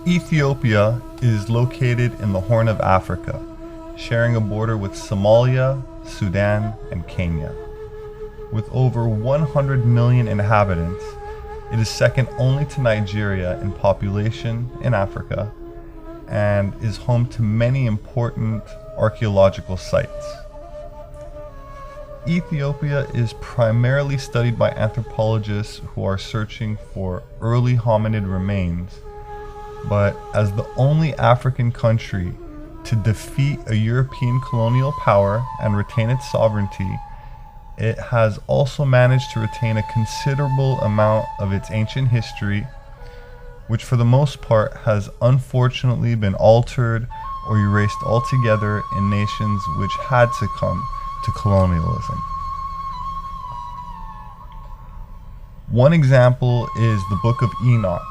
Ethiopia is located in the Horn of Africa, sharing a border with Somalia, Sudan, and Kenya. With over 100 million inhabitants, it is second only to Nigeria in population in Africa and is home to many important archaeological sites. Ethiopia is primarily studied by anthropologists who are searching for early hominid remains, but as the only African country to defeat a European colonial power and retain its sovereignty, it has also managed to retain a considerable amount of its ancient history, which for the most part has unfortunately been altered or erased altogether in nations which had succumbed to colonialism. One example is the Book of Enoch,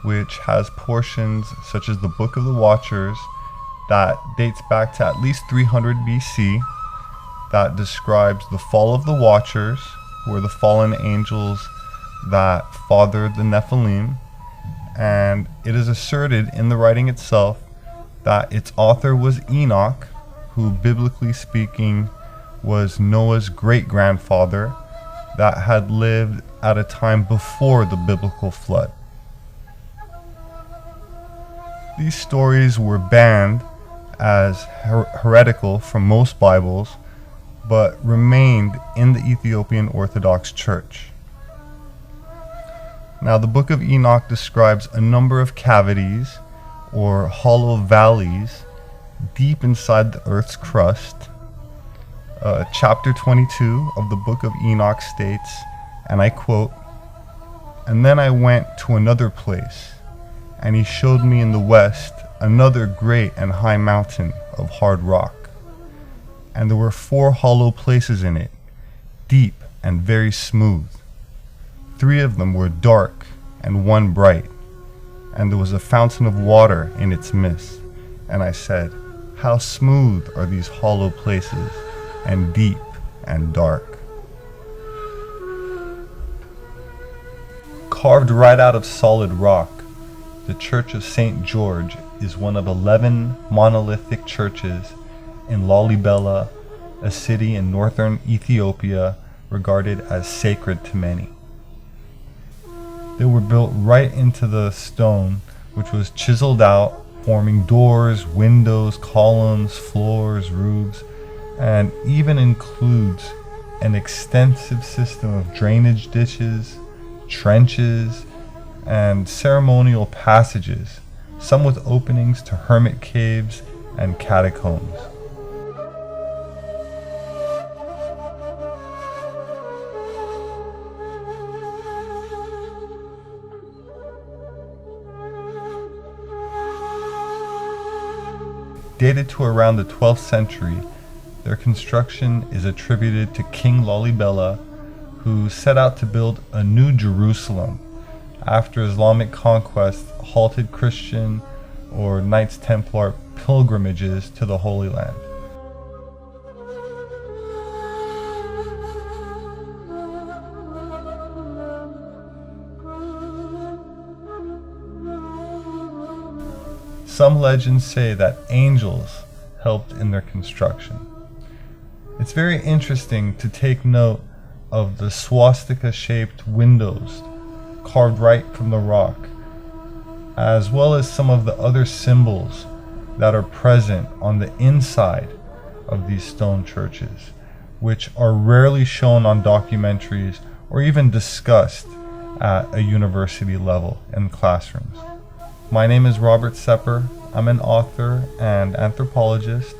which has portions such as the Book of the Watchers that dates back to at least 300 BC, that describes the fall of the Watchers, who are the fallen angels that fathered the Nephilim, and it is asserted in the writing itself that its author was Enoch, who biblically speaking was Noah's great-grandfather that had lived at a time before the biblical flood. These stories were banned as heretical from most Bibles, but remained in the Ethiopian Orthodox Church. Now, the Book of Enoch describes a number of cavities or hollow valleys deep inside the earth's crust. Chapter 22 of the Book of Enoch states, and I quote, "And then I went to another place, and he showed me in the west another great and high mountain of hard rock. And there were 4 hollow places in it, deep and very smooth. 3 of them were dark and 1 bright, and there was a fountain of water in its midst. And I said, how smooth are these hollow places, and deep and dark." Carved right out of solid rock, the Church of St. George is one of 11 monolithic churches in Lalibela, a city in northern Ethiopia regarded as sacred to many. They were built right into the stone, which was chiseled out, forming doors, windows, columns, floors, roofs, and even includes an extensive system of drainage ditches, trenches, and ceremonial passages, some with openings to hermit caves and catacombs. Dated to around the 12th century, their construction is attributed to King Lalibela, who set out to build a new Jerusalem after Islamic conquest halted Christian or Knights Templar pilgrimages to the Holy Land. Some legends say that angels helped in their construction. It's very interesting to take note of the swastika-shaped windows carved right from the rock, as well as some of the other symbols that are present on the inside of these stone churches, which are rarely shown on documentaries or even discussed at a university level in classrooms. My name is Robert Sepehr. I'm an author and anthropologist,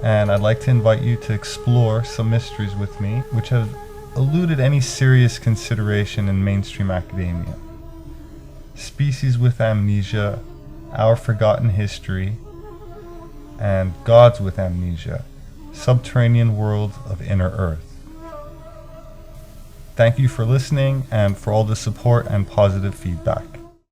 and I'd like to invite you to explore some mysteries with me which have eluded any serious consideration in mainstream academia. Species with Amnesia, Our Forgotten History, and Gods with Amnesia, Subterranean World of Inner Earth. Thank you for listening and for all the support and positive feedback.